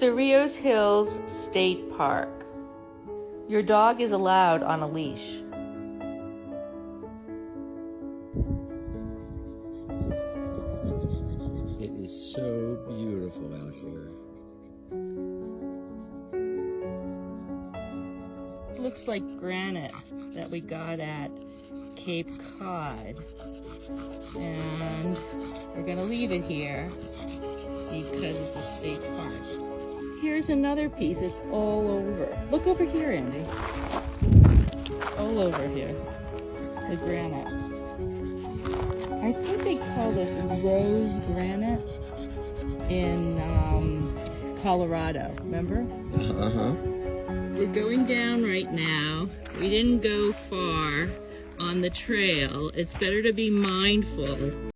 Cerrillos Hills State Park. Your dog is allowed on a leash. It is so beautiful out here. It looks like granite that we got at Cape Cod. And we're gonna leave it here because it's a state park. Here's another piece, it's all over. Look over here, Andy. All over here, the granite. I think they call this rose granite in Colorado, remember? Uh-huh. We're going down right now. We didn't go far on the trail. It's better to be mindful